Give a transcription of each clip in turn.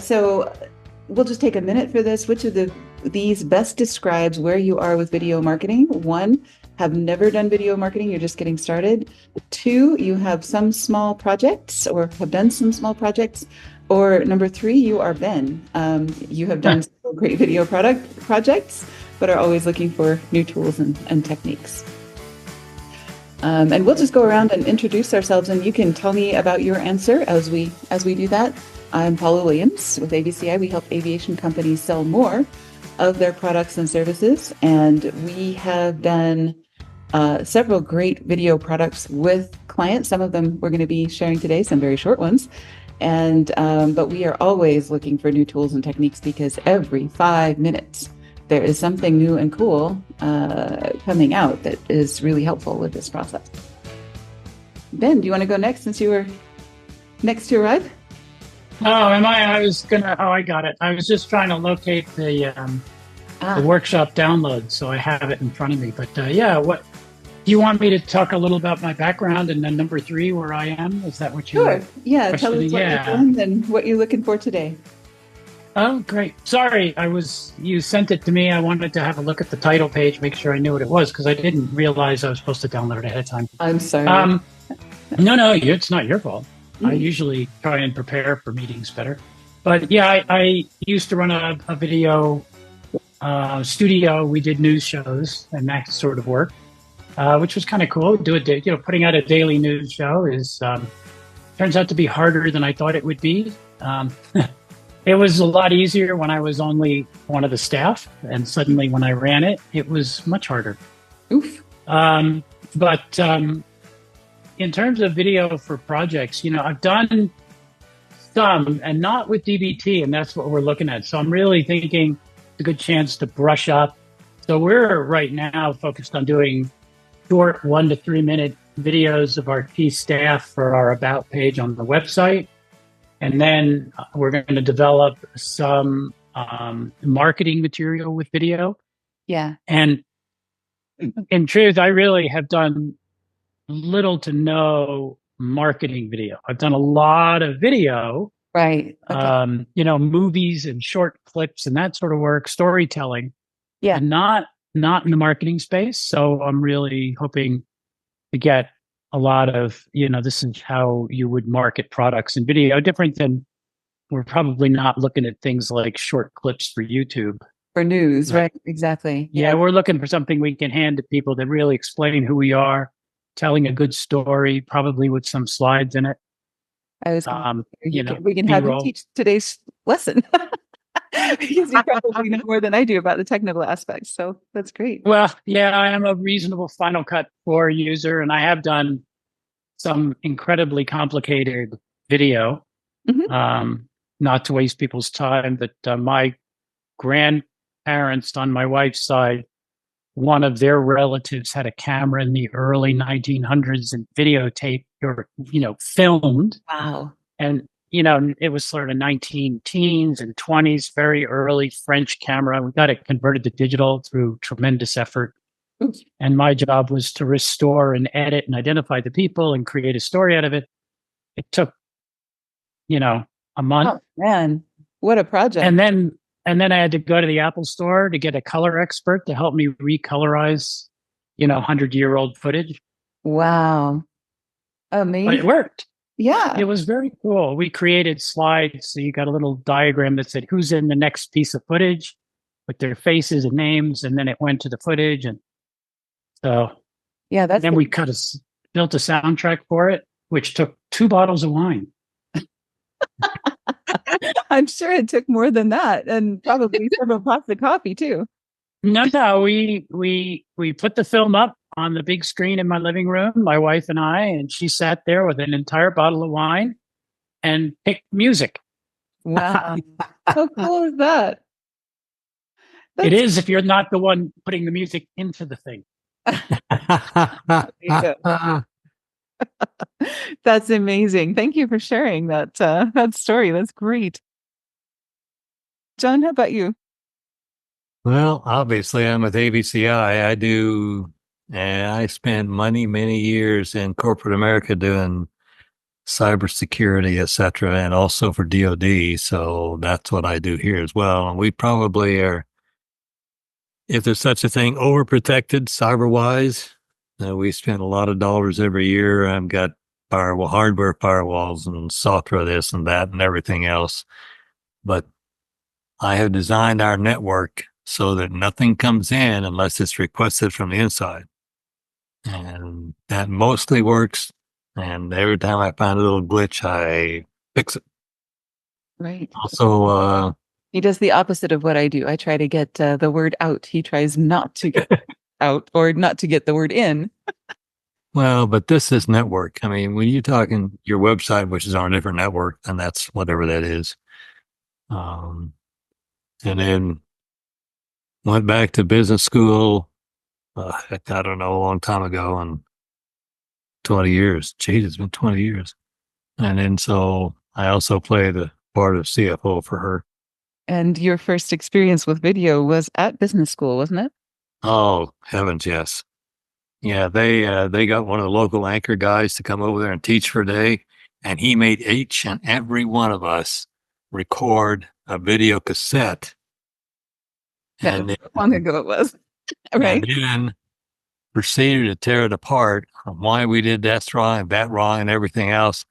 So we'll just take a minute for this. Which of these best describes where you are with video marketing? One, have never done video marketing, you're just getting started. Two, you have some small projects or have done some small projects. Or number three, you are Ben. You have done some great video projects, but are always looking for new tools and techniques. And we'll just go around and introduce ourselves, and you can tell me about your answer as we do that. I'm Paula Williams with ABCI. We help aviation companies sell more of their products and services, and we have done several great video products with clients. Some of them we're going to be sharing today, some very short ones. And but we are always looking for new tools and techniques, because every 5 minutes there is something new and cool coming out that is really helpful with this process. Ben, do you want to go next, since you were next to arrive? Oh, am I? I got it. I was just trying to locate the workshop download, so I have it in front of me. But yeah, what do you want me to talk a little about my background, and then number three, where I am? Is that what you? Sure. Yeah. Tell us what you're doing and what you're looking for today. Oh, great. Sorry, you sent it to me. I wanted to have a look at the title page, make sure I knew what it was, because I didn't realize I was supposed to download it ahead of time. I'm sorry. No, it's not your fault. I usually try and prepare for meetings better. But yeah, I used to run a video studio. We did news shows and that sort of work, which was kind of cool. Putting out a daily news show turns out to be harder than I thought it would be. It was a lot easier when I was only one of the staff, and suddenly when I ran it, it was much harder. Oof. But in terms of video for projects, I've done some, and not with DBT, and that's what we're looking at. So I'm really thinking it's a good chance to brush up. So we're right now focused on doing short 1 to 3 minute videos of our key staff for our About page on the website. And then we're going to develop some marketing material with video. Yeah. And in truth, I really have done little to no marketing video. I've done a lot of video, right? Okay. Movies and short clips and that sort of work, storytelling. Yeah. And not in the marketing space. So I'm really hoping to get a lot of, this is how you would market products in video, different than, we're probably not looking at things like short clips for YouTube. For news, right? Exactly. Yeah, we're looking for something we can hand to people that really explain who we are, telling a good story, probably with some slides in it. We can have you teach today's lesson. Because you probably know more than I do about the technical aspects. So that's great. Well, yeah, I am a reasonable Final Cut 4 user, and I have done some incredibly complicated video, not to waste people's time. But my grandparents on my wife's side, one of their relatives had a camera in the early 1900s and videotaped or, filmed. Wow. And it was sort of 19 teens and 20s, very early French camera. We got it converted to digital through tremendous effort. Oops. And my job was to restore and edit and identify the people and create a story out of it. It took, a month. Oh, man, what a project. And then I had to go to the Apple store to get a color expert to help me recolorize, 100-year-old footage. Wow. Amazing. But it worked. Yeah. It was very cool. We created slides. So you got a little diagram that said who's in the next piece of footage with their faces and names. And then it went to the footage. And so yeah, then we built a soundtrack for it, which took 2 bottles of wine. I'm sure it took more than that, and probably several pots of coffee too. No, we put the film up on the big screen in my living room, my wife and I, and she sat there with an entire bottle of wine and picked music. Wow. How cool is that? It is if you're not the one putting the music into the thing. That's amazing. Thank you for sharing that story. That's great. John, how about you? Well, obviously, I'm with ABCI. I spent many years in corporate America doing cybersecurity, etc., and also for DoD. So that's what I do here as well. And we probably are, if there's such a thing, overprotected cyber wise. We spend a lot of dollars every year. I've got firewall hardware firewalls and software this and that and everything else. But I have designed our network so that nothing comes in unless it's requested from the inside. And that mostly works. And every time I find a little glitch, I fix it. Right. Also, He does the opposite of what I do. I try to get the word out. He tries not to get out or not to get the word in. well, but this is network. I mean, when you're talking your website, which is on a different network, then that's whatever that is. And then went back to business school. Heck, I don't know, a long time ago, and 20 years. Geez, it's been 20 years. And then so I also play the part of CFO for her. And your first experience with video was at business school, wasn't it? Oh, heavens, yes. Yeah, they got one of the local anchor guys to come over there and teach for a day, and he made each and every one of us record a video cassette. That And was how long ago it was. Right. and then proceeded to tear it apart on why we did that wrong, and everything else,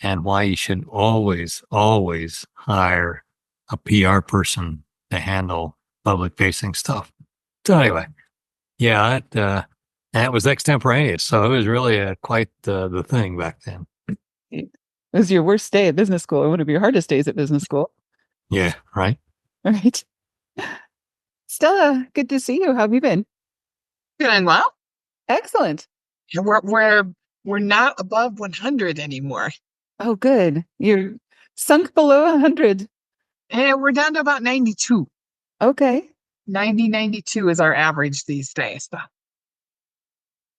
and why you should always, always hire a PR person to handle public facing stuff. So anyway, yeah, that was extemporaneous. So it was really quite the thing back then. It was your worst day at business school. One of your hardest days at business school. Yeah, right. All right. Stella, good to see you. How have you been? Doing well. Excellent. And we're not above 100 anymore. Oh, good. You're sunk below 100. And we're down to about 92. Okay. 92 is our average these days. So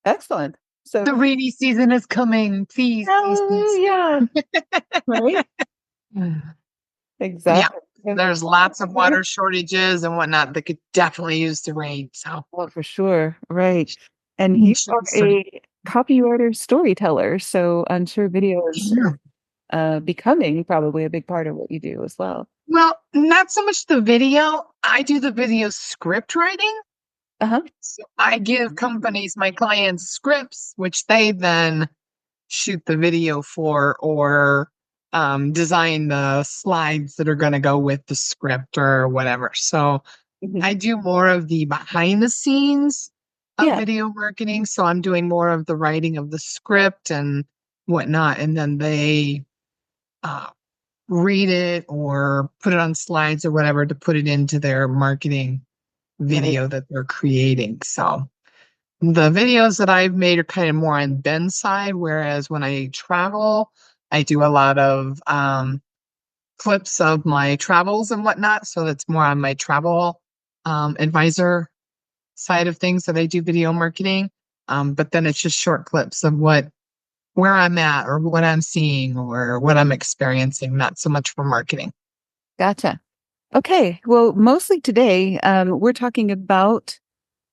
Excellent. So the rainy season is coming. Please, please, please. yeah. Right? Exactly. There's lots of water shortages and whatnot that could definitely use the rain. So Well, for sure. Right. And you are a copywriter storyteller. So I'm sure video is becoming probably a big part of what you do as well. Well, not so much the video. I do the video script writing. Uh-huh. So I give companies, my clients, scripts, which they then shoot the video for or design the slides that are going to go with the script or whatever. So I do more of the behind the scenes of video marketing. So I'm doing more of the writing of the script and whatnot. And then they read it or put it on slides or whatever to put it into their marketing video that they're creating. So the videos that I've made are kind of more on Ben's side, whereas when I travel, I do a lot of clips of my travels and whatnot. So that's more on my travel advisor side of things that I do video marketing. But then it's just short clips of where I'm at or what I'm seeing or what I'm experiencing, not so much for marketing. Gotcha. Okay. Well, mostly today, we're talking about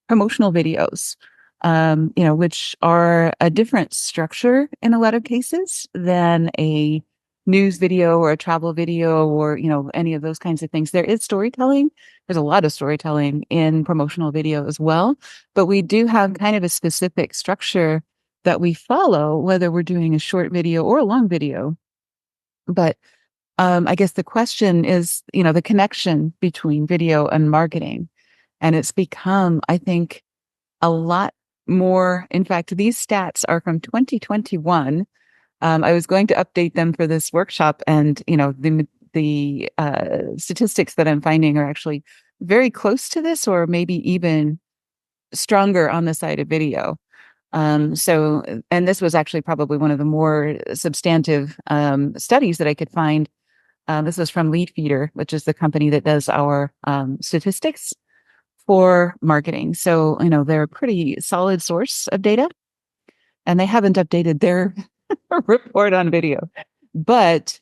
promotional videos, which are a different structure in a lot of cases than a news video or a travel video or, any of those kinds of things. There is storytelling. There's a lot of storytelling in promotional video as well, but we do have kind of a specific structure that we follow, whether we're doing a short video or a long video. But I guess the question is, the connection between video and marketing. And it's become, I think, a lot more. In fact, these stats are from 2021. I was going to update them for this workshop, and the statistics that I'm finding are actually very close to this, or maybe even stronger on the side of video. And this was actually probably one of the more substantive studies that I could find. This was from Leadfeeder, which is the company that does our statistics for marketing. So, they're a pretty solid source of data, and they haven't updated their report on video, but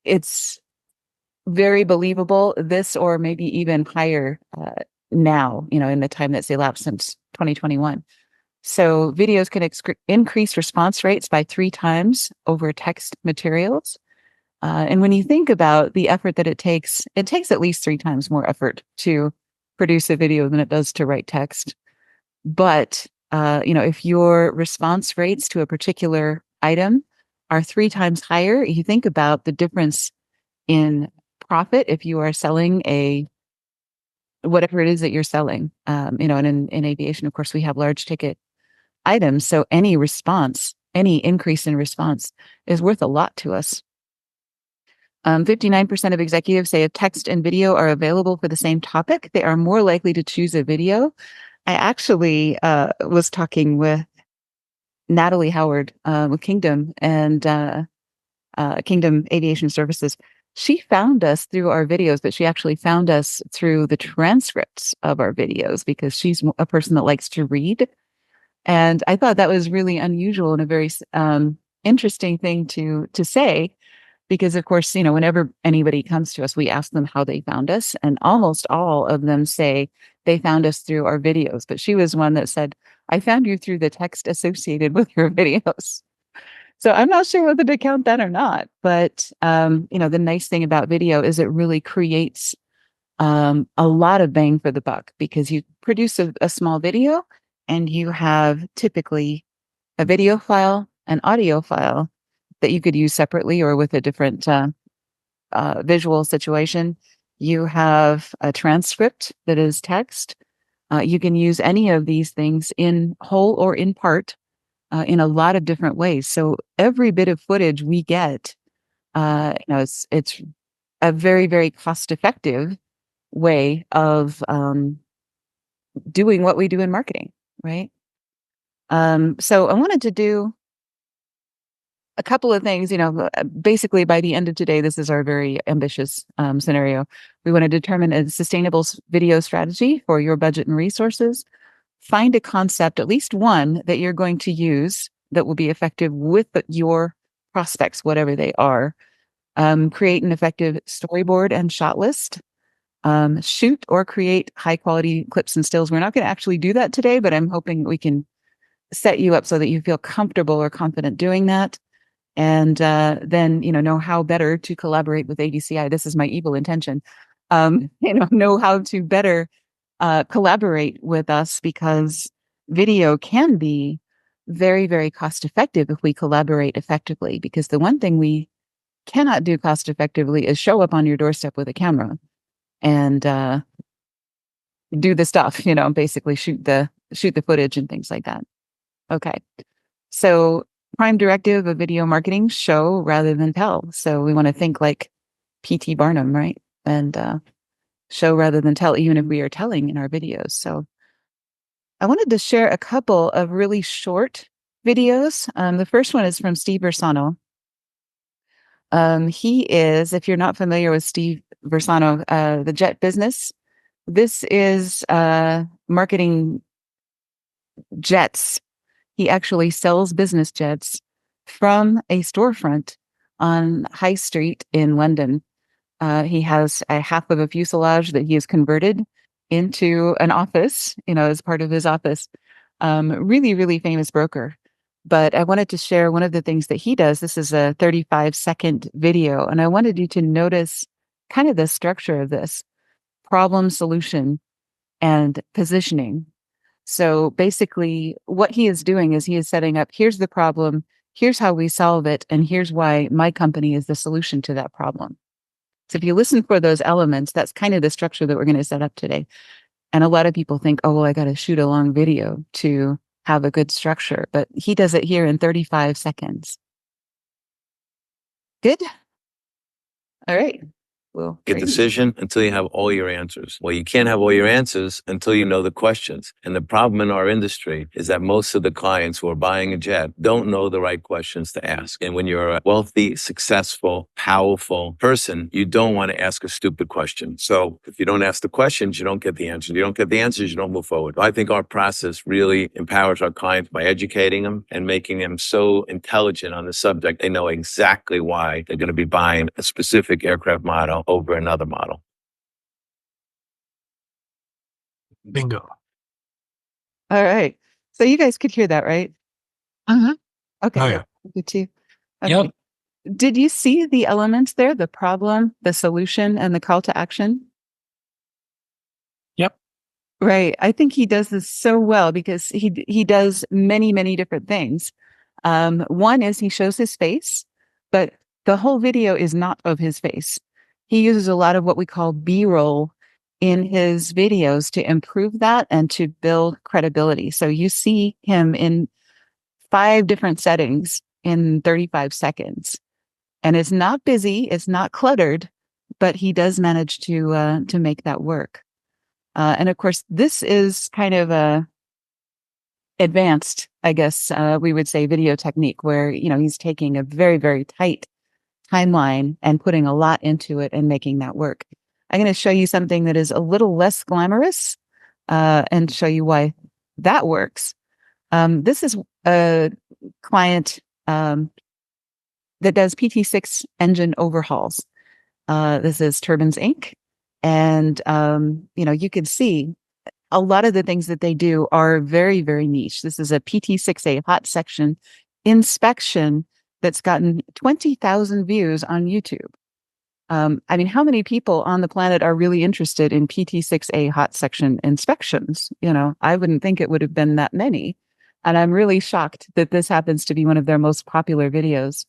it's very believable, this or maybe even higher now, in the time that's elapsed since 2021. So videos can increase response rates by 3 times over text materials. And when you think about the effort that it takes at least 3 times more effort to produce a video than it does to write text. But, if your response rates to a particular item are 3 times higher, you think about the difference in profit if you are selling whatever it is that you're selling. And in aviation, of course, we have large ticket items. So any increase in response is worth a lot to us. 59% of executives say if text and video are available for the same topic, they are more likely to choose a video. I actually was talking with Natalie Howard with Kingdom and Kingdom Aviation Services. She found us through our videos, but she actually found us through the transcripts of our videos because she's a person that likes to read. And I thought that was really unusual and a very interesting thing to say. Because of course, whenever anybody comes to us, we ask them how they found us, and almost all of them say they found us through our videos. But she was one that said, I found you through the text associated with your videos. So I'm not sure whether to count that or not. But, the nice thing about video is it really creates a lot of bang for the buck because you produce a small video and you have typically a video file, an audio file, that you could use separately or with a different visual situation. You have a transcript that is text. You can use any of these things in whole or in part in a lot of different ways. So every bit of footage we get, it's a very, very cost-effective way of doing what we do in marketing, right? So I wanted to do a couple of things, basically by the end of today, this is our very ambitious scenario. We want to determine a sustainable video strategy for your budget and resources. Find a concept, at least one, that you're going to use that will be effective with your prospects, whatever they are. Create an effective storyboard and shot list. Shoot or create high quality clips and stills. We're not going to actually do that today, but I'm hoping we can set you up so that you feel comfortable or confident doing that. And then, know how better to collaborate with ADCI. This is my evil intention. Know how to better collaborate with us because video can be very, very cost effective if we collaborate effectively. Because the one thing we cannot do cost effectively is show up on your doorstep with a camera and do the stuff, basically shoot the footage and things like that. Okay. So prime directive of video marketing, show rather than tell. So we want to think like P.T. Barnum, right? And show rather than tell, even if we are telling in our videos. So I wanted to share a couple of really short videos. The first one is from Steve Versano. He is, if you're not familiar with Steve Versano, the jet business. This is marketing jets. He actually sells business jets from a storefront on High Street in London. He has a half of a fuselage that he has converted into an office, as part of his office. Really, really famous broker. But I wanted to share one of the things that he does. This is a 35-second video, and I wanted you to notice kind of the structure of this: problem, solution, and positioning. So basically what he is doing is he is setting up, here's the problem, here's how we solve it, and here's why my company is the solution to that problem. So if you listen for those elements, that's kind of the structure that we're going to set up today. And a lot of people think, oh, well, I got to shoot a long video to have a good structure, but he does it here in 35 seconds. Good? All right. Well, Get decision until you have all your answers. Well, you can't have all your answers until you know the questions. And the problem in our industry is that most of the clients who are buying a jet don't know the right questions to ask. And when you're a wealthy, successful, powerful person, you don't want to ask a stupid question. So if you don't ask the questions, you don't get the answers. You don't get the answers, you don't move forward. I think our process really empowers our clients by educating them and making them so intelligent on the subject. They know exactly why they're going to be buying a specific aircraft model over another model. Bingo. All right. So you guys could hear that, right? Mhm. Okay. Oh, yeah. Good too. Okay. Yep. Did you see the elements there? The problem, the solution, and the call to action? Yep. Right. I think he does this so well because he does many, many different things. One is he shows his face, but the whole video is not of his face. He uses a lot of what we call B-roll in his videos to improve that and to build credibility. So you see him in 5 different settings in 35 seconds. And it's not busy, it's not cluttered, but he does manage to make that work. And of course, this is kind of a advanced, I guess we would say, video technique where he's taking a very, very tight timeline and putting a lot into it and making that work. I'm going to show you something that is a little less glamorous and show you why that works. This is a client that does PT6 engine overhauls. This is Turbines Inc. And, you can see a lot of the things that they do are very, very niche. This is a PT6A hot section inspection that's gotten 20,000 views on YouTube. I mean, how many people on the planet are really interested in PT6A hot section inspections? I wouldn't think it would have been that many. And I'm really shocked that this happens to be one of their most popular videos.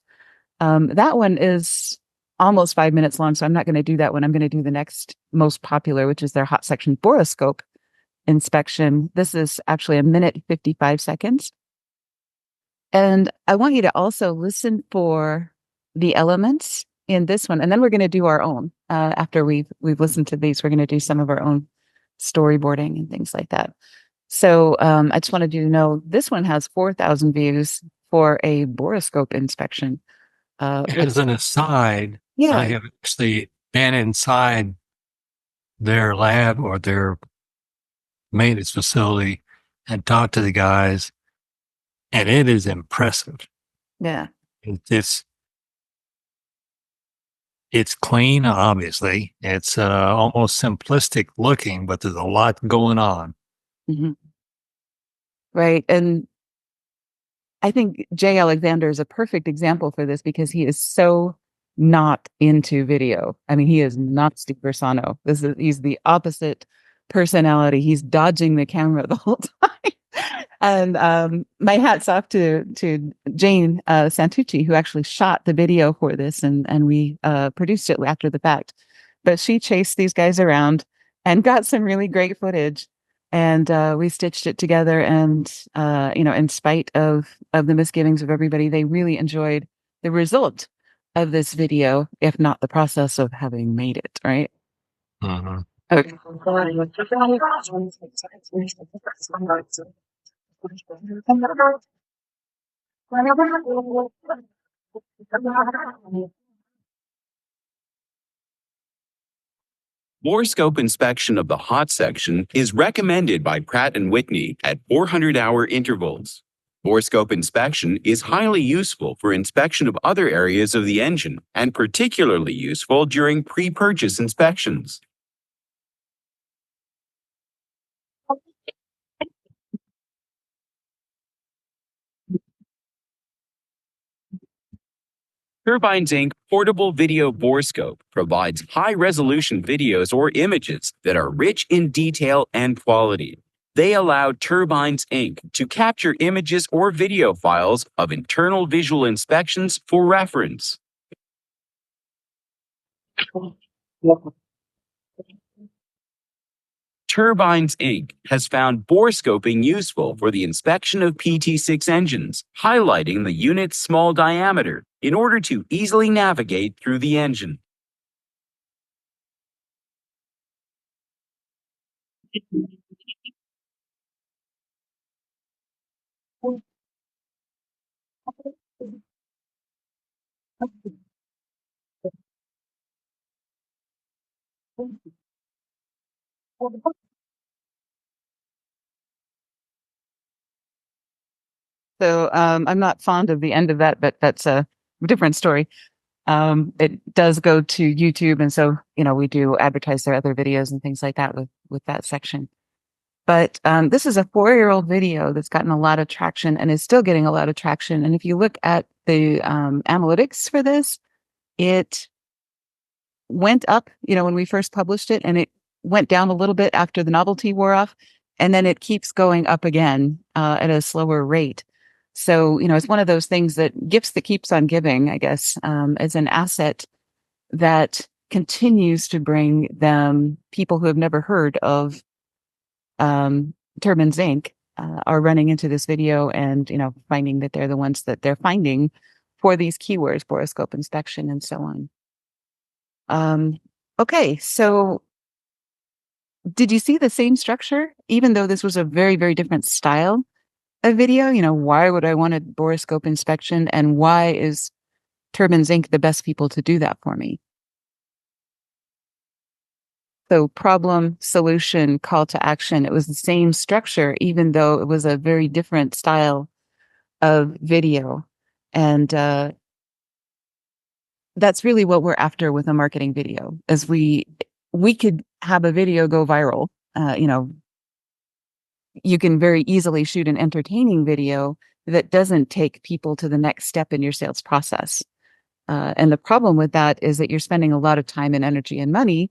That one is almost 5 minutes long, so I'm not going to do that one. I'm going to do the next most popular, which is their hot section boroscope inspection. This is actually 1:55 seconds. And I want you to also listen for the elements in this one. And then we're going to do our own. After we've listened to these, we're going to do some of our own storyboarding and things like that. So I just wanted you to know this one has 4,000 views for a boroscope inspection. As an aside, Yeah. I have actually been inside their lab or their maintenance facility and talked to the guys, and it is impressive. Yeah. It's clean, obviously. It's almost simplistic looking, but there's a lot going on. Mm-hmm. Right. And I think Jay Alexander is a perfect example for this because he is so not into video. I mean, he is not Steve Bersano. He's the opposite personality. He's dodging the camera the whole time. And my hat's off to Jane Santucci, who actually shot the video for this, and we produced it after the fact. But she chased these guys around and got some really great footage. And we stitched it together, and in spite of the misgivings of everybody, they really enjoyed the result of this video, if not the process of having made it. Right? Mm-hmm. Okay. Borescope inspection of the hot section is recommended by Pratt & Whitney at 400-hour intervals. Borescope inspection is highly useful for inspection of other areas of the engine and particularly useful during pre-purchase inspections. Turbines Inc. Portable Video Borescope provides high-resolution videos or images that are rich in detail and quality. They allow Turbines Inc. to capture images or video files of internal visual inspections for reference. Turbines Inc. has found borescoping useful for the inspection of PT6 engines, highlighting the unit's small diameter in order to easily navigate through the engine. So I'm not fond of the end of that, but that's a different story. It does go to YouTube, and so we do advertise their other videos and things like that with that section. But this is a 4-year-old video that's gotten a lot of traction and is still getting a lot of traction. And if you look at the analytics for this, it went up, when we first published it, and it went down a little bit after the novelty wore off, and then it keeps going up again at a slower rate. So, it's one of those things that gifts that keeps on giving, I guess, as an asset that continues to bring them people who have never heard of Turbines Inc. Are running into this video and, finding that they're the ones that they're finding for these keywords, borescope inspection, and so on. Okay, so did you see the same structure, even though this was a very, very different style of video? Why would I want a borescope inspection, and why is Turbines Inc. the best people to do that for me? So problem, solution, call to action. It was the same structure, even though it was a very different style of video. And that's really what we're after with a marketing video, is we could have a video go viral. You can very easily shoot an entertaining video that doesn't take people to the next step in your sales process. And the problem with that is that you're spending a lot of time and energy and money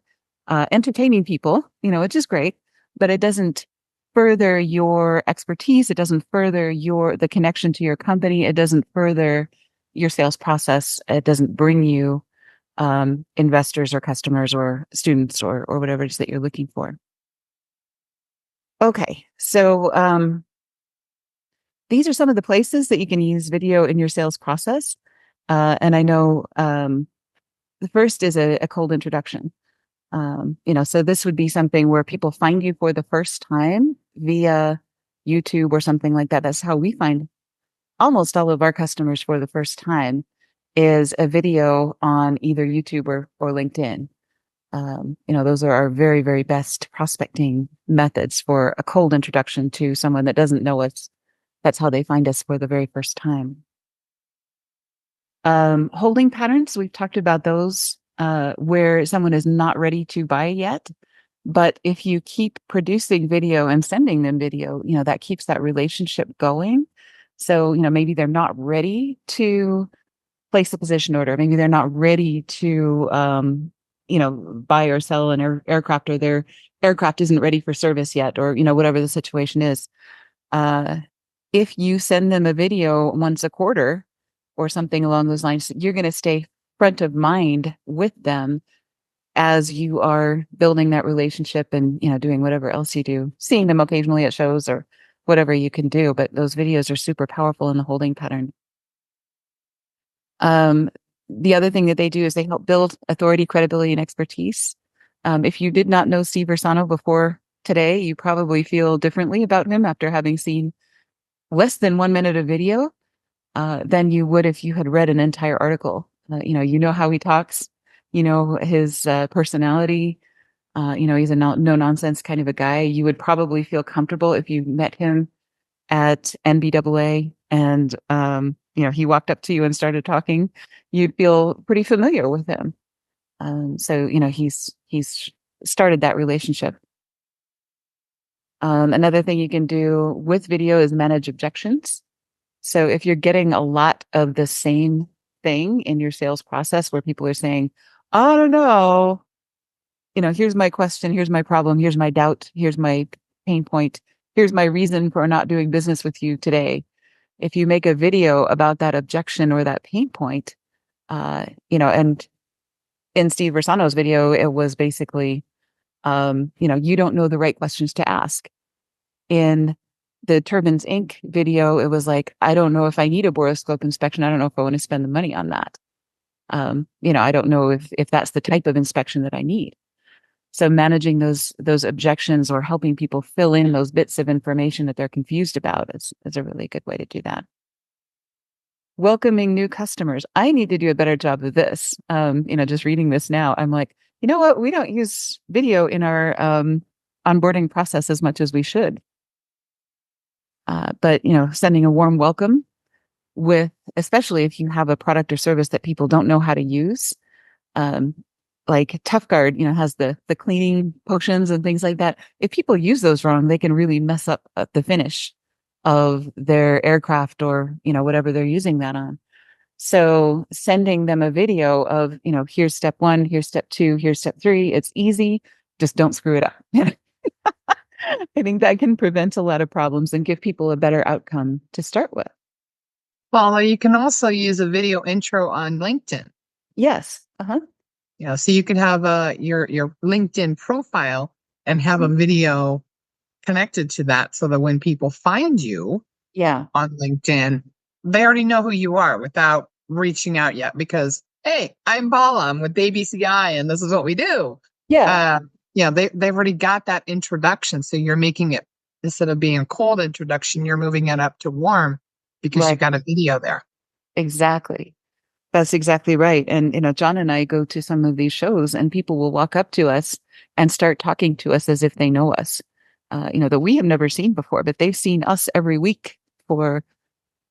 entertaining people, which is great, but it doesn't further your expertise. It doesn't further the connection to your company. It doesn't further your sales process. It doesn't bring you investors or customers or students or whatever it is that you're looking for. Okay, so these are some of the places that you can use video in your sales process. And I know the first is a cold introduction. So this would be something where people find you for the first time via YouTube or something like that. That's how we find almost all of our customers for the first time, is a video on either YouTube or LinkedIn. Those are our very, very best prospecting methods for a cold introduction to someone that doesn't know us. That's how they find us for the very first time. Holding patterns, we've talked about those, where someone is not ready to buy yet. But if you keep producing video and sending them video, that keeps that relationship going. So, maybe they're not ready to place a position order. Maybe they're not ready to, buy or sell an aircraft, or their aircraft isn't ready for service yet, or, whatever the situation is. If you send them a video once a quarter or something along those lines, you're going to stay front of mind with them as you are building that relationship and, doing whatever else you do, seeing them occasionally at shows or whatever you can do. But those videos are super powerful in the holding pattern. The other thing that they do is they help build authority, credibility, and expertise. If you did not know Steve Versano before today, you probably feel differently about him after having seen less than 1 minute of video than you would if you had read an entire article. How he talks, his personality, he's a no-nonsense kind of a guy. You would probably feel comfortable if you met him at NBAA and, he walked up to you and started talking. You'd feel pretty familiar with him. So, he's started that relationship. Another thing you can do with video is manage objections. So if you're getting a lot of the same thing in your sales process where people are saying, I don't know, here's my question, here's my problem, here's my doubt, here's my pain point, here's my reason for not doing business with you today. If you make a video about that objection or that pain point, and in Steve Versano's video, it was basically, you don't know the right questions to ask. In the Turbines Inc. video, it was like, I don't know if I need a borescope inspection. I don't know if I want to spend the money on that. I don't know if that's the type of inspection that I need. So managing those objections or helping people fill in those bits of information that they're confused about is a really good way to do that. Welcoming new customers. I need to do a better job of this. Just reading this now, I'm like, you know what? We don't use video in our onboarding process as much as we should. But sending a warm welcome especially if you have a product or service that people don't know how to use, like Tough Guard, has the cleaning potions and things like that. If people use those wrong, they can really mess up the finish of their aircraft or, whatever they're using that on. So sending them a video of, here's step 1, here's step 2, here's step 3. It's easy. Just don't screw it up. I think that can prevent a lot of problems and give people a better outcome to start with. Well, you can also use a video intro on LinkedIn. Yes. Uh-huh. Yeah, so you could have your LinkedIn profile and have a video connected to that, so that when people find you on LinkedIn, they already know who you are without reaching out yet, because, hey, I'm Paula, I'm with ABCI, and this is what we do. They've already got that introduction. So you're making it, instead of being a cold introduction, you're moving it up to warm because you got a video there. Exactly. That's exactly right. And, John and I go to some of these shows and people will walk up to us and start talking to us as if they know us, that we have never seen before, but they've seen us every week for,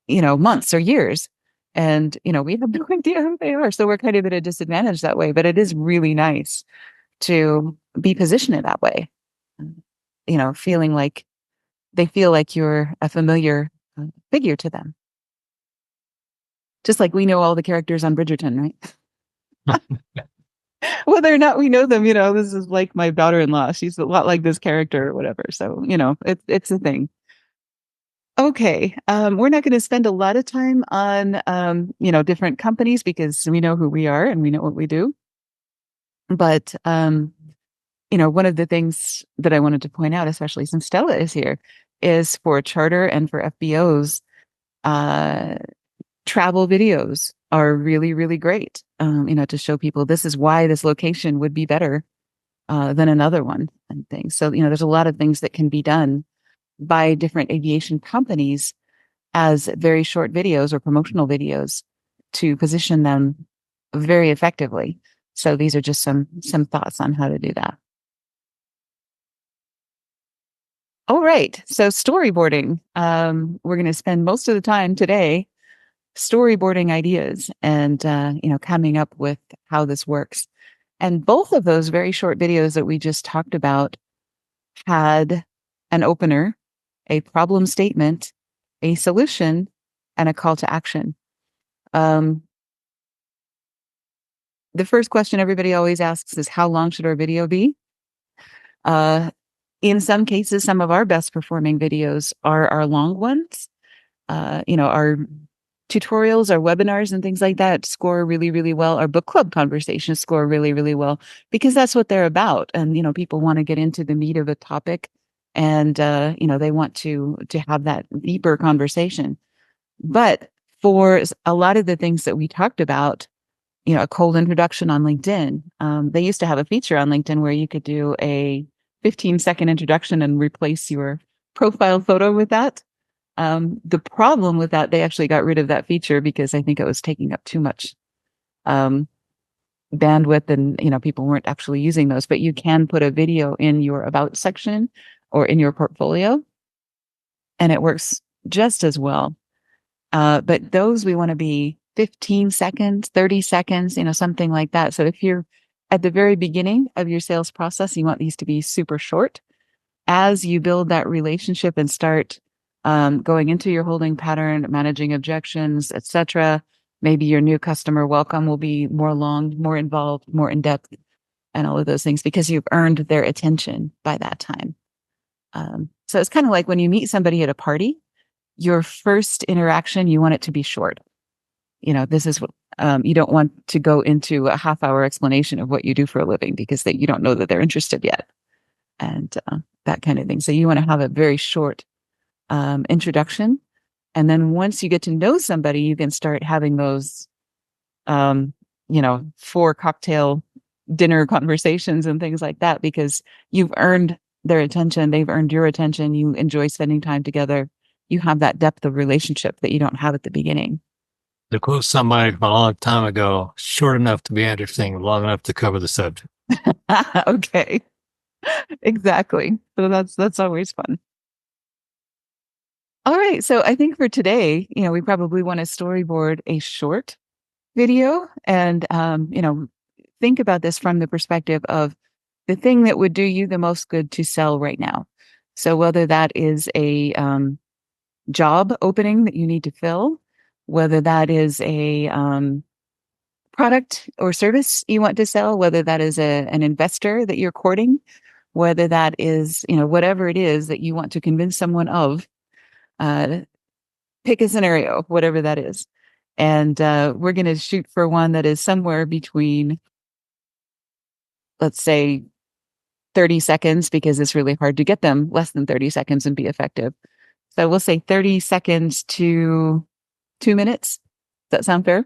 months or years. And, we have no idea who they are. So we're kind of at a disadvantage that way, but it is really nice to be positioned in that way. Feeling like they feel like you're a familiar figure to them. Just like we know all the characters on Bridgerton, right? Whether or not we know them, this is like my daughter-in-law. She's a lot like this character or whatever. So, it's a thing. Okay. We're not going to spend a lot of time on, different companies because we know who we are and we know what we do. But, one of the things that I wanted to point out, especially since Stella is here, is for charter and for FBOs, travel videos are really, really great, to show people this is why this location would be better than another one and things. So, there's a lot of things that can be done by different aviation companies as very short videos or promotional videos to position them very effectively. So these are just some thoughts on how to do that. All right. So storyboarding. We're going to spend most of the time today storyboarding ideas and, coming up with how this works. And both of those very short videos that we just talked about had an opener, a problem statement, a solution, and a call to action. The first question everybody always asks is, how long should our video be? In some cases, some of our best performing videos are our long ones. Our tutorials, our webinars and things like that score really, really well. Our book club conversations score really, really well because that's what they're about. And, people want to get into the meat of a topic and, they want to have that deeper conversation. But for a lot of the things that we talked about, a cold introduction on LinkedIn, they used to have a feature on LinkedIn where you could do a 15-second introduction and replace your profile photo with that. The problem with that, they actually got rid of that feature because I think it was taking up too much bandwidth and, people weren't actually using those. But you can put a video in your about section or in your portfolio and it works just as well. But those we want to be 15 seconds, 30 seconds, something like that. So if you're at the very beginning of your sales process, you want these to be super short. As you build that relationship and start going into your holding pattern, managing objections, etc., maybe your new customer welcome will be more long, more involved, more in depth, and all of those things because you've earned their attention by that time. So it's kind of like when you meet somebody at a party, your first interaction, you want it to be short. This is what you don't want to go into a half-hour explanation of what you do for a living because you don't know that they're interested yet, and that kind of thing. So you want to have a very short introduction, and then once you get to know somebody, you can start having those, 4 cocktail dinner conversations and things like that because you've earned their attention, they've earned your attention, you enjoy spending time together. You have that depth of relationship that you don't have at the beginning. To quote somebody from a long time ago, short enough to be interesting, long enough to cover the subject. Okay. Exactly. So that's always fun. All right. So I think for today, we probably want to storyboard a short video and, think about this from the perspective of the thing that would do you the most good to sell right now. So whether that is a job opening that you need to fill, whether that is a product or service you want to sell, whether that is an investor that you're courting, whether that is, whatever it is that you want to convince someone of, pick a scenario, whatever that is. And we're going to shoot for one that is somewhere between, let's say, 30 seconds, because it's really hard to get them less than 30 seconds and be effective. So we'll say 30 seconds to 2 minutes. Does that sound fair?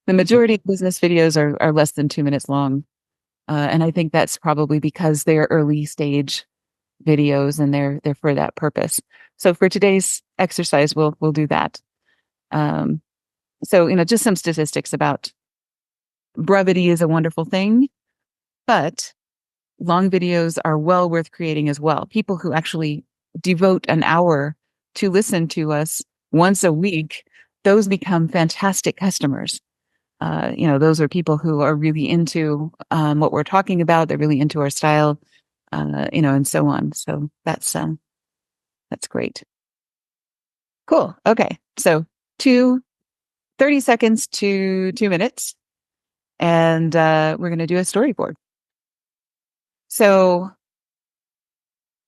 The majority of business videos are less than 2 minutes long. And I think that's probably because they're early stage videos and they're for that purpose. So for today's exercise, we'll do that. So, just some statistics about brevity is a wonderful thing, but long videos are well worth creating as well. People who actually devote an hour to listen to us once a week, those become fantastic customers. Those are people who are really into what we're talking about. They're really into our style, and so on. So that's great. Cool. Okay. So 30 seconds to 2 minutes. And we're going to do a storyboard. So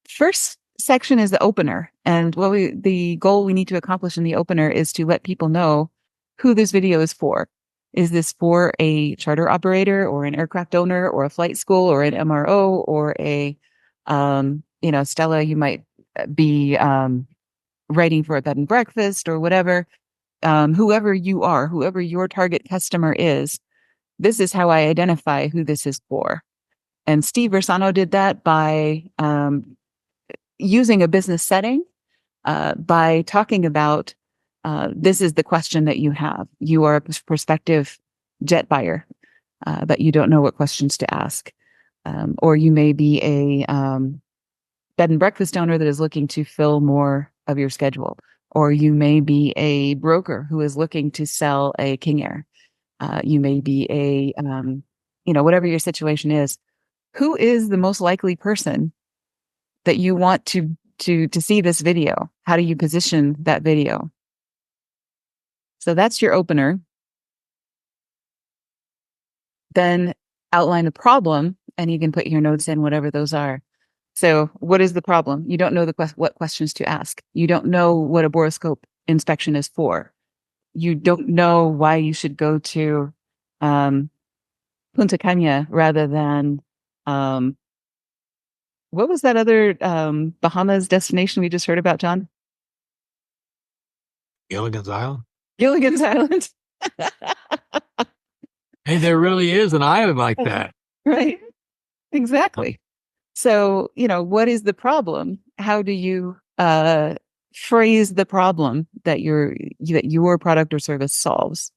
first section is the opener. And the goal we need to accomplish in the opener is to let people know who this video is for. Is this for a charter operator or an aircraft owner or a flight school or an MRO or a, Stella, you might be writing for a bed and breakfast or whatever. Whoever you are, whoever your target customer is, this is how I identify who this is for. And Steve Versano did that by using a business setting, by talking about this is the question that you have. You are a prospective jet buyer, but you don't know what questions to ask. Or you may be a bed and breakfast owner that is looking to fill more of your schedule. Or you may be a broker who is looking to sell a King Air. You may be a, whatever your situation is. Who is the most likely person that you want to see this video? How do you position that video? So that's your opener. Then outline the problem, and you can put your notes in, whatever those are. So what is the problem? You don't know what questions to ask. You don't know what a boroscope inspection is for. You don't know why you should go to Punta Cana rather than what was that other Bahamas destination we just heard about, John? Gilligan's Island. Gilligan's Island. Hey, there really is an island like that. Right. Exactly. So, what is the problem? How do you phrase the problem that your product or service solves?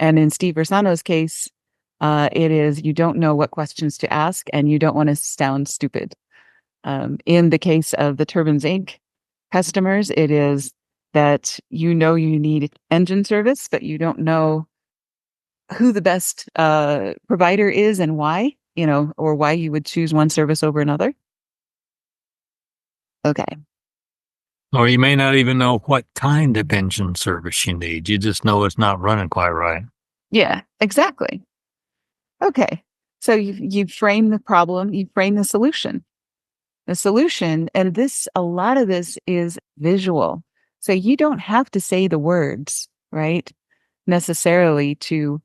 And in Steve Versano's case, it is you don't know what questions to ask and you don't want to sound stupid. In the case of the Turbines Inc. customers, it is that you need engine service, but you don't know who the best provider is and why, or why you would choose one service over another. Okay. Or you may not even know what kind of engine service you need. You just know it's not running quite right. Yeah, exactly. Okay. So you frame the problem, you frame the solution. The solution, and a lot of this is visual. So you don't have to say the words, right? Necessarily to,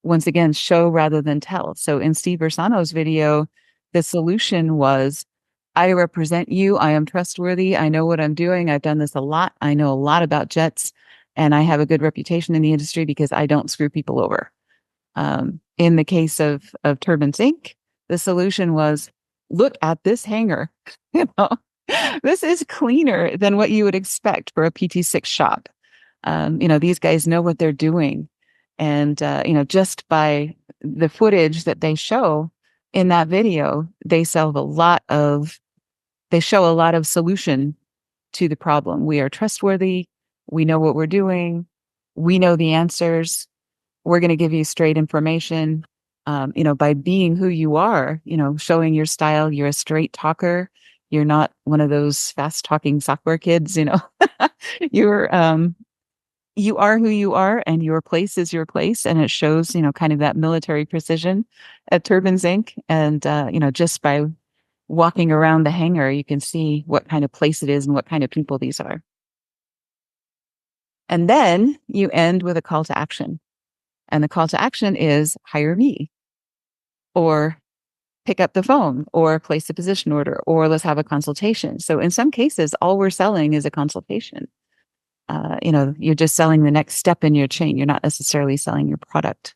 once again, show rather than tell. So in Steve Versano's video, the solution was, I represent you. I am trustworthy. I know what I'm doing. I've done this a lot. I know a lot about jets, and I have a good reputation in the industry because I don't screw people over. In the case of Turbines Inc., the solution was, look at this hangar. This is cleaner than what you would expect for a PT6 shop. These guys know what they're doing. And, just by the footage that they show in that video, they show a lot of solution to the problem. We are trustworthy. We know what we're doing. We know the answers. we're going to give you straight information, by being who you are, showing your style. You're a straight talker. You're not one of those fast talking software kids, you're, you are who you are, and your place is your place. And it shows, kind of that military precision at Turbines Inc. And, just by walking around the hangar, you can see what kind of place it is and what kind of people these are. And then you end with a call to action. And the call to action is hire me, or pick up the phone, or place a position order, or let's have a consultation. So in some cases, all we're selling is a consultation. You're just selling the next step in your chain. You're not necessarily selling your product.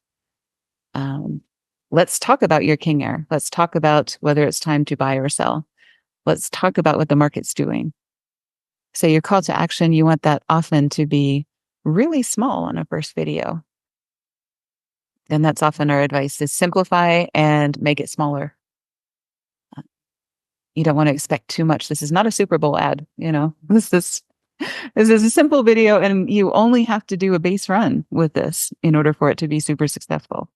Let's talk about your King Air. Let's talk about whether it's time to buy or sell. Let's talk about what the market's doing. So your call to action, you want that often to be really small on a first video. And that's often our advice, is simplify and make it smaller. You don't want to expect too much. This is not a Super Bowl ad, This is a simple video, and you only have to do a base run with this in order for it to be super successful.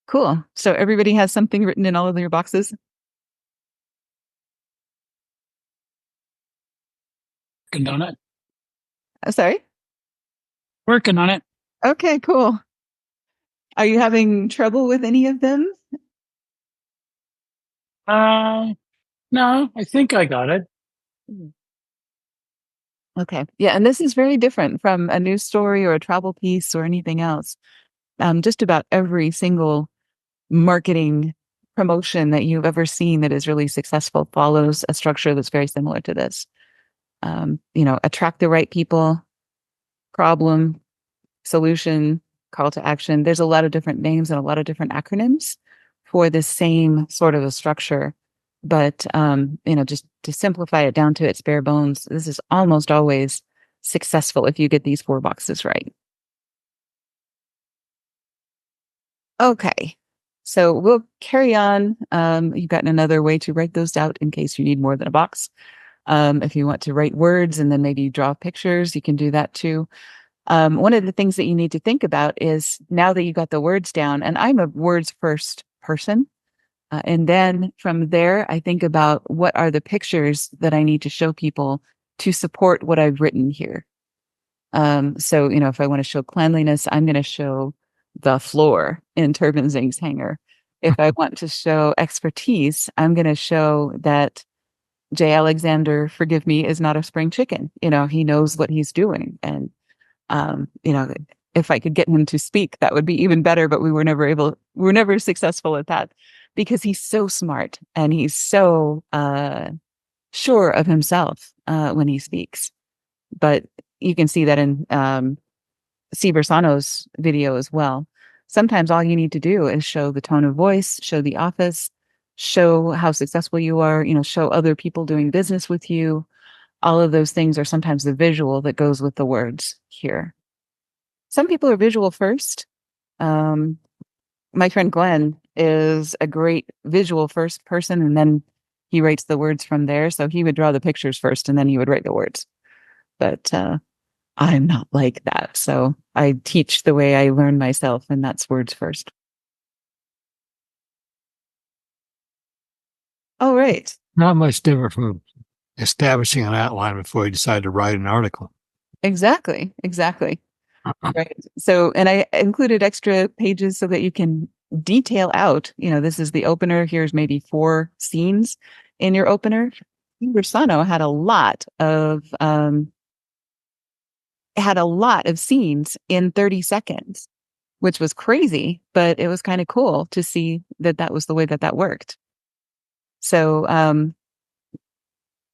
Cool. So everybody has something written in all of their boxes? Working on it. Sorry? Working on it. Okay, cool. Are you having trouble with any of them? No, I think I got it. Okay. Yeah, and this is very different from a news story or a travel piece or anything else. Just about every single marketing promotion that you've ever seen that is really successful follows a structure that's very similar to this. Attract the right people, problem, solution, call to action. There's a lot of different names and a lot of different acronyms for the same sort of a structure. But, just to simplify it down to its bare bones, this is almost always successful if you get these 4 boxes right. Okay. So we'll carry on. You've gotten another way to write those out in case you need more than a box. If you want to write words and then maybe draw pictures, you can do that too. One of the things that you need to think about is, now that you got the words down, and I'm a words first person, and then from there, I think about what are the pictures that I need to show people to support what I've written here. So, if I want to show cleanliness, I'm going to show the floor in Turbines Inc.'s hangar. If I want to show expertise, I'm going to show that Jay Alexander, forgive me, is not a spring chicken. He knows what he's doing. And, if I could get him to speak, that would be even better, but we were never successful at that, because he's so smart and he's so sure of himself when he speaks. But you can see that in C. Bersano's video as well. Sometimes all you need to do is show the tone of voice, show the office, show how successful you are, show other people doing business with you. All of those things are sometimes the visual that goes with the words here. Some people are visual first. My friend Glenn is a great visual first person, and then he writes the words from there. So he would draw the pictures first, and then he would write the words. But I'm not like that. So I teach the way I learn myself, and that's words first. All right. Not much different from establishing an outline before you decide to write an article. Exactly. Right. So, and I included extra pages so that you can detail out, this is the opener. Here's maybe 4 scenes in your opener. Bersano had a lot of scenes in 30 seconds, which was crazy, but it was kind of cool to see that was the way that worked. So,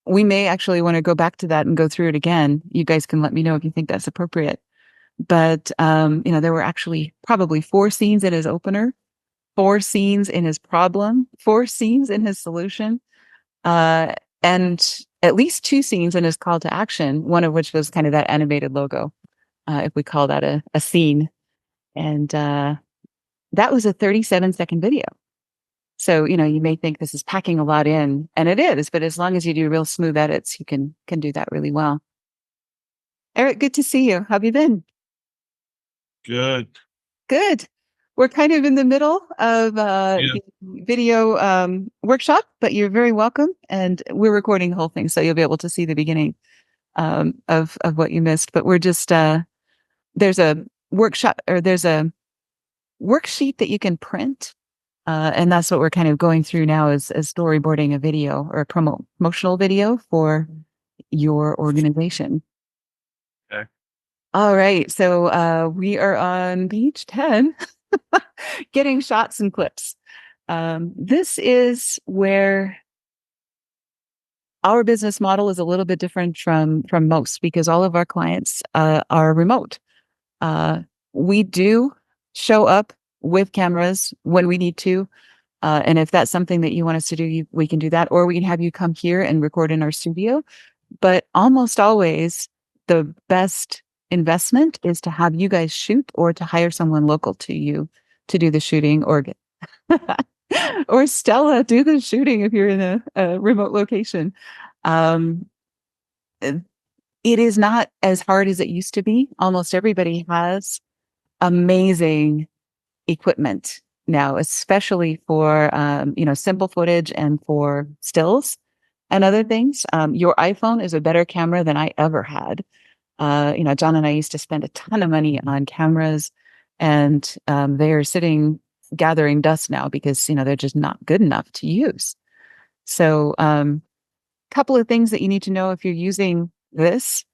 we may actually want to go back to that and go through it again. You guys can let me know if you think that's appropriate. But, there were actually probably 4 scenes in his opener, 4 scenes in his problem, 4 scenes in his solution, and at least 2 scenes in his call to action, one of which was kind of that animated logo, if we call that a scene. And that was a 37-second video. So, you may think this is packing a lot in, and it is, but as long as you do real smooth edits, you can do that really well. Eric, good to see you. How have you been? Good. Good. We're kind of in the middle of the video workshop, but you're very welcome. And we're recording the whole thing, so you'll be able to see the beginning of what you missed. But we're just there's a workshop, or there's a worksheet that you can print, and that's what we're kind of going through now, is storyboarding a video or a promotional video for your organization. Okay. All right, so we are on page 10. Getting shots and clips. This is where our business model is a little bit different from most, because all of our clients are remote. We do show up with cameras when we need to. And if that's something that you want us to do, we can do that, or we can have you come here and record in our studio. But almost always the best investment is to have you guys shoot, or to hire someone local to you to do the shooting, or or Stella do the shooting if you're in a remote location. It is not as hard as it used to be. Almost everybody has amazing equipment now, especially for simple footage and for stills and other things. Your iPhone is a better camera than I ever had. John and I used to spend a ton of money on cameras, and they are sitting gathering dust now because they're just not good enough to use. So couple of things that you need to know if you're using this.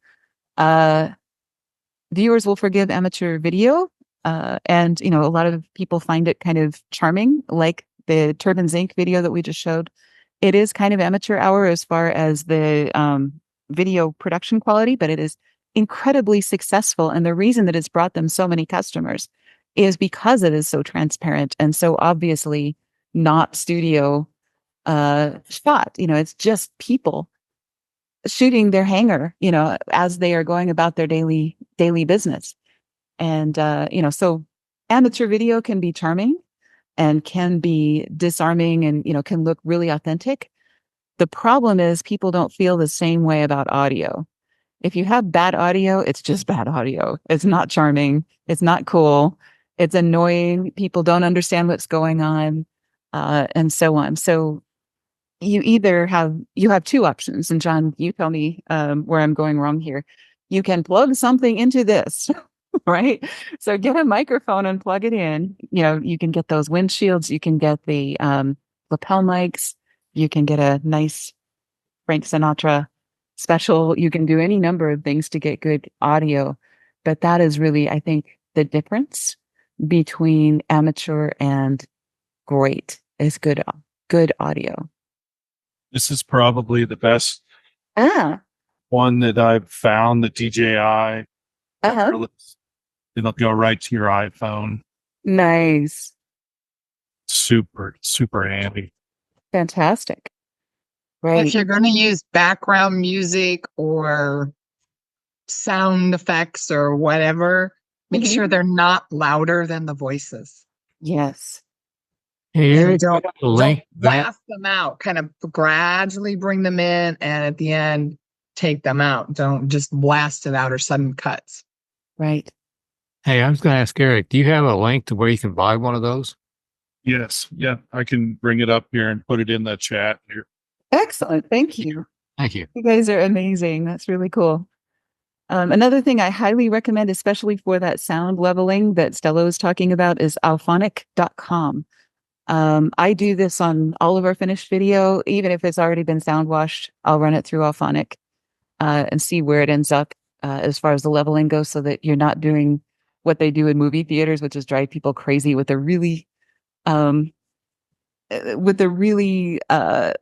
Viewers will forgive amateur video, and a lot of people find it kind of charming, like the Turbines Inc. video that we just showed. It is kind of amateur hour as far as the video production quality, but it is incredibly successful. And the reason that it's brought them so many customers is because it is so transparent and so obviously not studio shot. It's just people shooting their hangar, as they are going about their daily business. And, so amateur video can be charming and can be disarming and, can look really authentic. The problem is people don't feel the same way about audio. If you have bad audio, it's just bad audio. It's not charming. It's not cool. It's annoying. People don't understand what's going on, and so on. So you have two options. And John, you tell me where I'm going wrong here. You can plug something into this, right? So get a microphone and plug it in. You can get those windshields. You can get the lapel mics. You can get a nice Frank Sinatra special. You can do any number of things to get good audio. But that is really, I think, the difference between amateur and great is good audio. This is probably the best one that I've found, the DJI. It'll go right to your iPhone. Nice. Super, super handy. Fantastic. Right. If you're going to use background music or sound effects or whatever, make sure they're not louder than the voices. Yes. Here, Don't link blast them out. Kind of gradually bring them in, and at the end, take them out. Don't just blast it out or sudden cuts. Right. Hey, I was going to ask Eric, do you have a link to where you can buy one of those? Yes. Yeah. I can bring it up here and put it in the chat here. Excellent. Thank you. Thank you. You guys are amazing. That's really cool. Another thing I highly recommend, especially for that sound leveling that Stella was talking about, is alphonic.com. I do this on all of our finished video. Even if it's already been sound washed, I'll run it through Alphonic and see where it ends up as far as the leveling goes, so that you're not doing what they do in movie theaters, which is drive people crazy with a really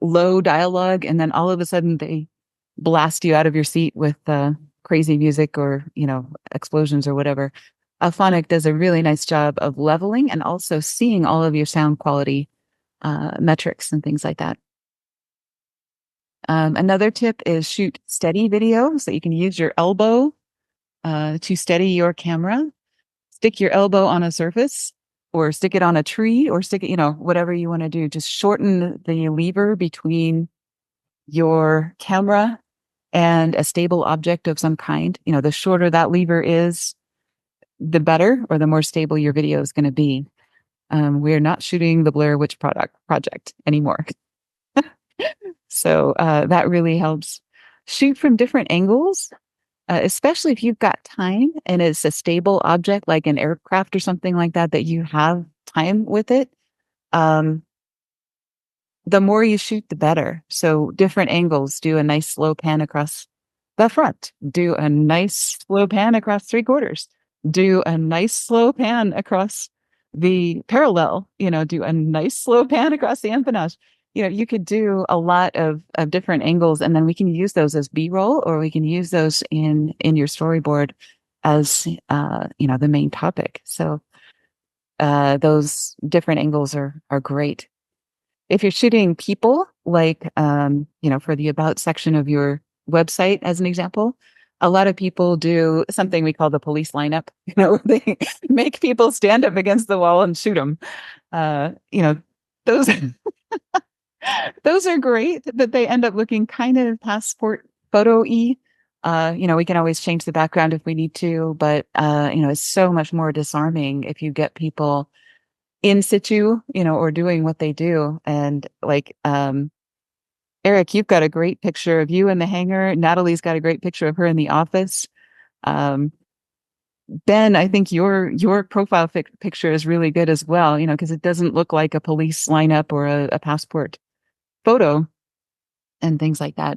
low dialogue, and then all of a sudden they blast you out of your seat with crazy music or explosions or whatever. Alphonic does a really nice job of leveling and also seeing all of your sound quality metrics and things like that. Another tip is shoot steady video, so you can use your elbow to steady your camera. Stick your elbow on a surface, or stick it on a tree, or stick it, whatever you want to do. Just shorten the lever between your camera and a stable object of some kind. The shorter that lever is, the better or the more stable your video is going to be. We're not shooting the Blair Witch project anymore. So that really helps. Shoot from different angles, especially if you've got time and it's a stable object like an aircraft or something like that, that you have time with it. The more you shoot, the better. So different angles, do a nice slow pan across the front, do a nice slow pan across 3/4, do a nice slow pan across the parallel, do a nice slow pan across the empennage. You could do a lot of different angles, and then we can use those as B-roll, or we can use those in your storyboard as, the main topic. So those different angles are great. If you're shooting people, like, for the about section of your website, as an example, a lot of people do something we call the police lineup. They make people stand up against the wall and shoot them. Those those are great, but they end up looking kind of passport photo-y. We can always change the background if we need to, but it's so much more disarming if you get people in situ, or doing what they do. And like, Eric, you've got a great picture of you in the hangar. Natalie's got a great picture of her in the office. Ben, I think your profile picture is really good as well, because it doesn't look like a police lineup or a passport photo and things like that.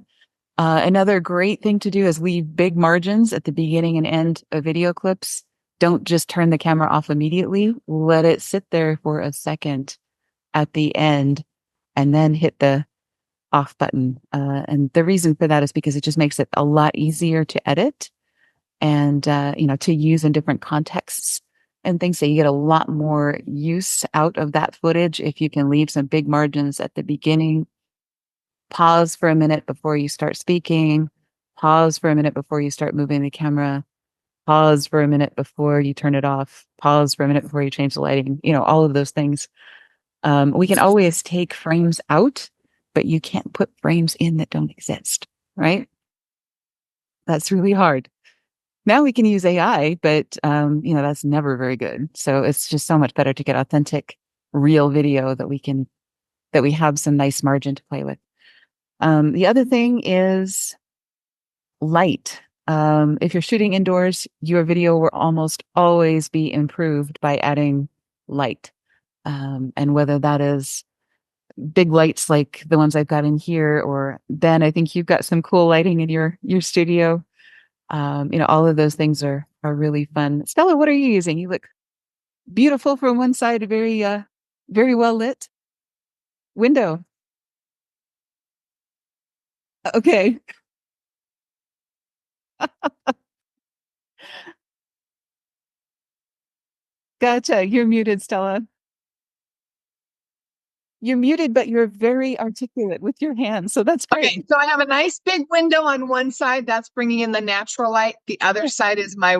Another great thing to do is leave big margins at the beginning and end of video clips. Don't just turn the camera off immediately. Let it sit there for a second at the end and then hit the off button. And the reason for that is because it just makes it a lot easier to edit and, to use in different contexts and things. So you get a lot more use out of that footage if you can leave some big margins at the beginning. Pause for a minute before you start speaking. Pause for a minute before you start moving the camera. Pause for a minute before you turn it off. Pause for a minute before you change the lighting. All of those things. We can always take frames out, but you can't put frames in that don't exist, right? That's really hard. Now we can use AI, but that's never very good. So it's just so much better to get authentic, real video that we have some nice margin to play with. The other thing is light. If you're shooting indoors, your video will almost always be improved by adding light. And whether that is big lights like the ones I've got in here, or Ben, I think you've got some cool lighting in your studio. All of those things are really fun. Stella, what are you using? You look beautiful from one side, very well lit window. Okay. Gotcha. You're muted, Stella. You're muted, but you're very articulate with your hands. So that's great. Okay, so I have a nice big window on one side that's bringing in the natural light. The other side is my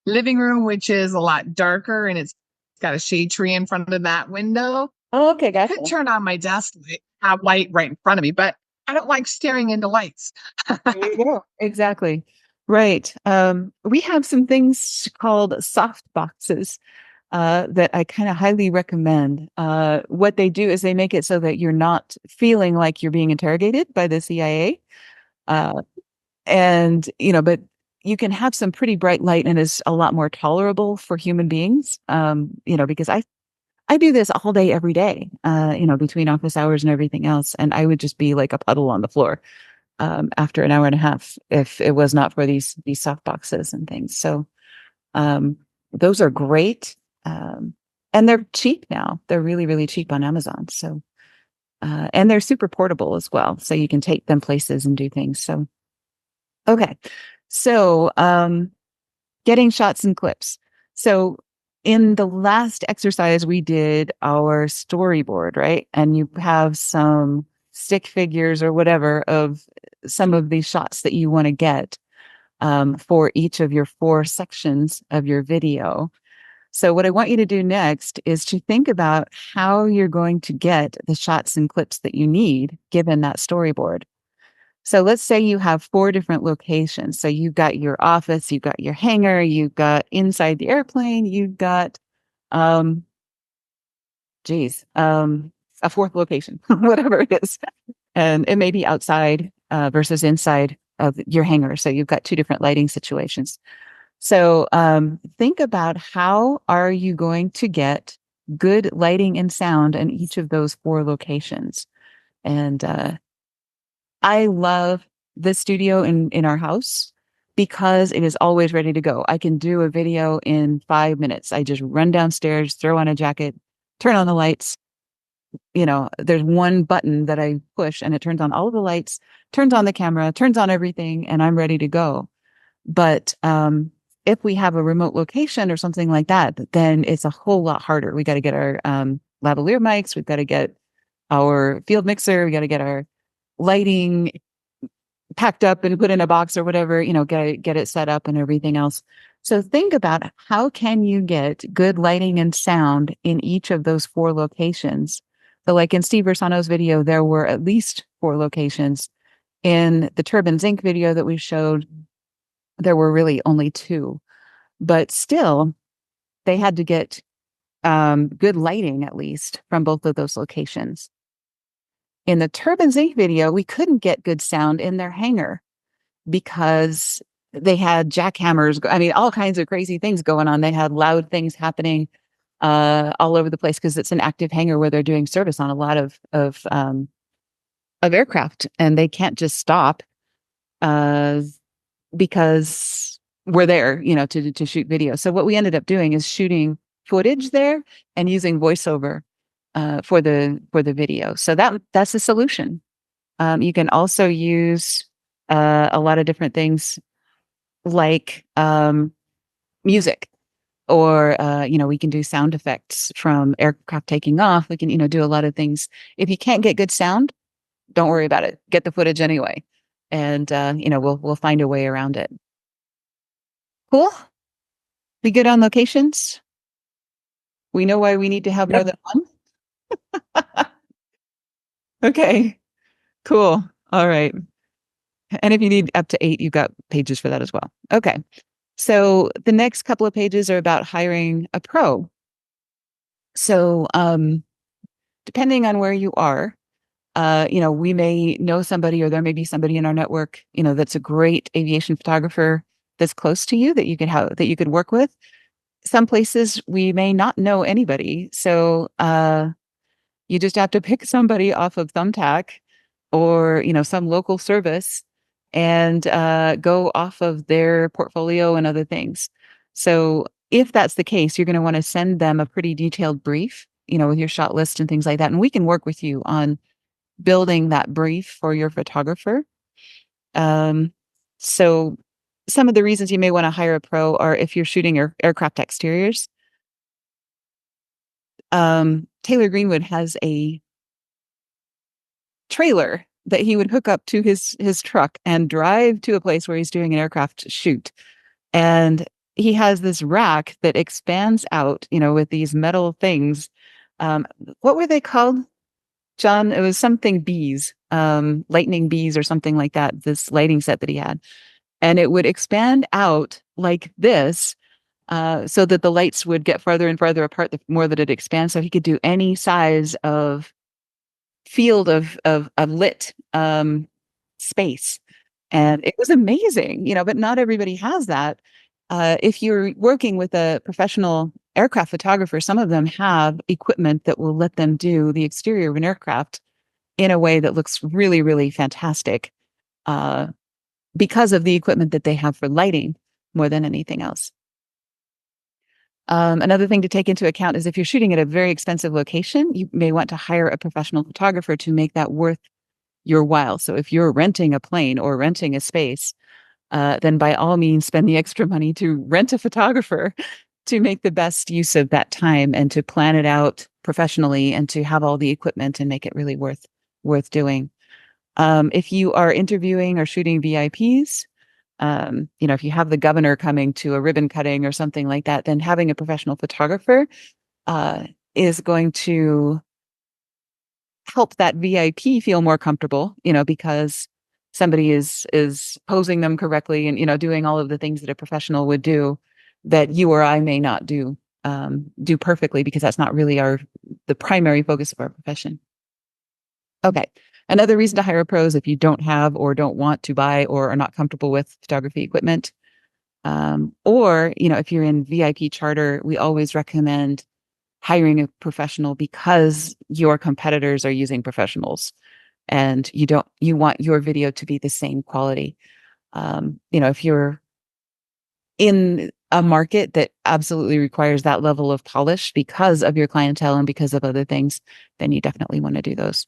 living room, which is a lot darker, and it's got a shade tree in front of that window. Oh, okay, I gotcha. could turn on my desk light, have light right in front of me, but I don't like staring into lights. There you go. Exactly. Right. We have some things called soft boxes that I kind of highly recommend. What they do is they make it so that you're not feeling like you're being interrogated by the CIA. And, but you can have some pretty bright light and it's a lot more tolerable for human beings. Because I do this all day, every day, between office hours and everything else. And I would just be like a puddle on the floor after an hour and a half if it was not for these soft boxes and things. So those are great. And they're cheap now. They're really, really cheap on Amazon. So, and they're super portable as well. So you can take them places and do things. So, okay. So, getting shots and clips. So in the last exercise, we did our storyboard, right? And you have some stick figures or whatever of some of these shots that you want to get for each of your 4 sections of your video. So what I want you to do next is to think about how you're going to get the shots and clips that you need given that storyboard. So let's say you have 4 different locations. So you've got your office, you've got your hangar, you've got inside the airplane, you've got, um, a 4th location, whatever it is. And it may be outside versus inside of your hangar. So you've got 2 different lighting situations. So think about how are you going to get good lighting and sound in each of those 4 locations. And I love the studio in our house because it is always ready to go. I can do a video in 5 minutes. I just run downstairs, throw on a jacket, turn on the lights. There's one button that I push and it turns on all of the lights, turns on the camera, turns on everything, and I'm ready to go. But if we have a remote location or something like that, then it's a whole lot harder. We got to get our lavalier mics. We've got to get our field mixer. We got to get our lighting packed up and put in a box or whatever, get it set up and everything else. So think about how can you get good lighting and sound in each of those 4 locations. So like in Steve Bersano's video, there were at least 4 locations. In the Turbines Inc. video that we showed, there were really only 2. But still, they had to get good lighting at least from both of those locations. In the Turbines Inc. video, we couldn't get good sound in their hangar because they had jackhammers. I mean, all kinds of crazy things going on. They had loud things happening all over the place because it's an active hangar where they're doing service on a lot of aircraft, and they can't just stop because we're there, to shoot video. So what we ended up doing is shooting footage there and using voiceover for the video. So that's the solution. You can also use a lot of different things like music, or we can do sound effects from aircraft taking off. We can do a lot of things. If you can't get good sound, don't worry about it. Get the footage anyway, and we'll find a way around it. Cool. We good on locations? We know why we need to have more than one. Okay, cool. All right. And if you need up to 8, you've got pages for that as well. Okay. So the next couple of pages are about hiring a pro. So depending on where you are, we may know somebody, or there may be somebody in our network, that's a great aviation photographer that's close to you that you could work with. Some places we may not know anybody. So you just have to pick somebody off of Thumbtack or, some local service and go off of their portfolio and other things. So if that's the case, you're going to want to send them a pretty detailed brief, with your shot list and things like that. And we can work with you on building that brief for your photographer. So some of the reasons you may want to hire a pro are if you're shooting aircraft exteriors. Taylor Greenwood has a trailer that he would hook up to his truck and drive to a place where he's doing an aircraft shoot. And he has this rack that expands out, with these metal things. What were they called, John? It was something bees, lightning bees or something like that, this lighting set that he had. And it would expand out like this, so that the lights would get farther and farther apart the more that it expands. So he could do any size of field of lit space. And it was amazing, but not everybody has that. If you're working with a professional aircraft photographer, some of them have equipment that will let them do the exterior of an aircraft in a way that looks really, really fantastic, because of the equipment that they have for lighting more than anything else. Another thing to take into account is if you're shooting at a very expensive location, you may want to hire a professional photographer to make that worth your while. So if you're renting a plane or renting a space, then by all means spend the extra money to rent a photographer to make the best use of that time and to plan it out professionally and to have all the equipment and make it really worth doing. If you are interviewing or shooting VIPs, if you have the governor coming to a ribbon cutting or something like that, then having a professional photographer is going to help that VIP feel more comfortable, because somebody is posing them correctly and, doing all of the things that a professional would do that you or I may not do perfectly, because that's not really the primary focus of our profession. Okay. Another reason to hire a pro is if you don't have or don't want to buy or are not comfortable with photography equipment. Or, if you're in VIP charter, we always recommend hiring a professional because your competitors are using professionals and you want your video to be the same quality. If you're in a market that absolutely requires that level of polish because of your clientele and because of other things, then you definitely want to do those.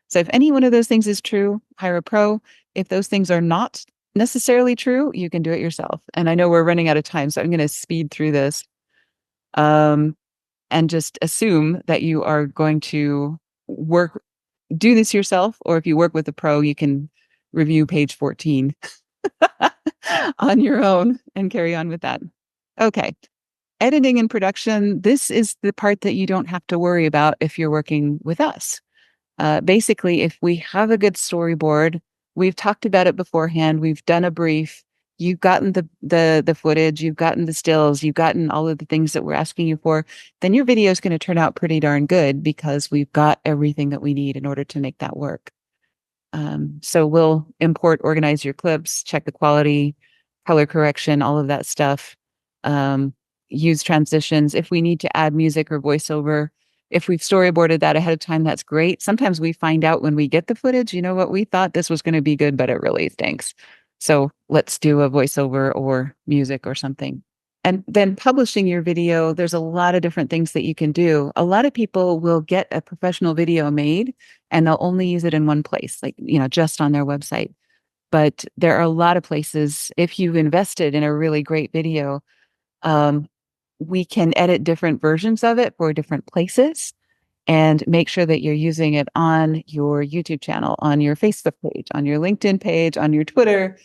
So if any one of those things is true, hire a pro. If those things are not necessarily true, you can do it yourself. And I know we're running out of time, so I'm going to speed through this. And just assume that you are going to do this yourself, or if you work with a pro, you can review page 14 on your own and carry on with that. Okay. Editing and production. This is the part that you don't have to worry about if you're working with us. Basically, if we have a good storyboard, we've talked about it beforehand, we've done a brief, you've gotten the footage, you've gotten the stills, you've gotten all of the things that we're asking you for, then your video is going to turn out pretty darn good because we've got everything that we need in order to make that work. So we'll organize your clips, check the quality, color correction, all of that stuff. Use transitions. If we need to add music or voiceover, if we've storyboarded that ahead of time, that's great. Sometimes we find out when we get the footage, we thought this was going to be good, but it really stinks. So let's do a voiceover or music or something. And then publishing your video, there's a lot of different things that you can do. A lot of people will get a professional video made and they'll only use it in one place, like, just on their website. But there are a lot of places, if you've invested in a really great video, we can edit different versions of it for different places and make sure that you're using it on your YouTube channel, on your Facebook page, on your LinkedIn page, on your Twitter.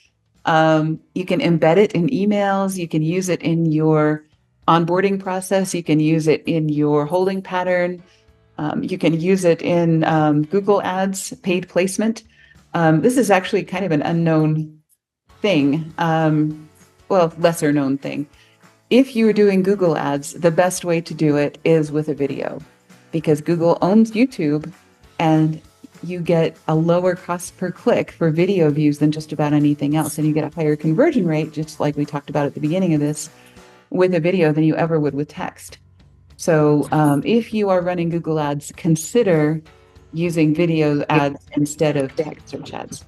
You can embed it in emails. You can use it in your onboarding process. You can use it in your holding pattern. You can use it in Google Ads, paid placement. This is actually kind of an unknown thing, lesser known thing. If you're doing Google Ads, the best way to do it is with a video, because Google owns YouTube and you get a lower cost per click for video views than just about anything else. And you get a higher conversion rate, just like we talked about at the beginning of this, with a video than you ever would with text. So if you are running Google Ads, consider using video ads instead of text search ads.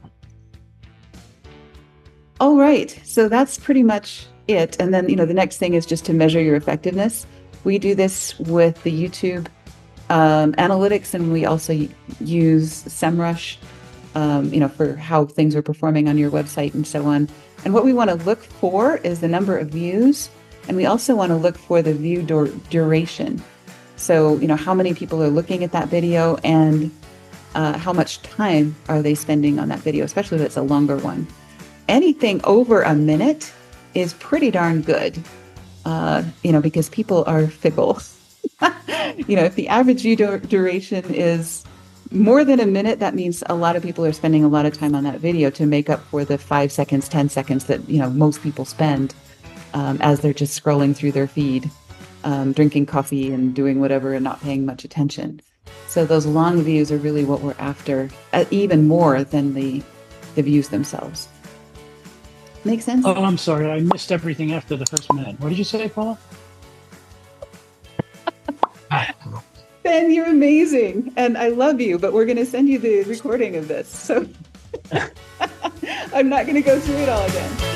All right, so that's pretty much it. And then, the next thing is just to measure your effectiveness. We do this with the YouTube analytics, and we also use SEMrush, for how things are performing on your website and so on. And what we want to look for is the number of views, and we also want to look for the view duration. So, how many people are looking at that video and how much time are they spending on that video, especially if it's a longer one. Anything over a minute is pretty darn good, because people are fickle. If the average view duration is more than a minute, that means a lot of people are spending a lot of time on that video to make up for the 5 seconds, 10 seconds that, most people spend as they're just scrolling through their feed, drinking coffee and doing whatever and not paying much attention. So those long views are really what we're after, even more than the views themselves. Make sense? Oh, I'm sorry. I missed everything after the first minute. What did you say, Paula? Ben, you're amazing. And I love you, but we're going to send you the recording of this. So I'm not going to go through it all again.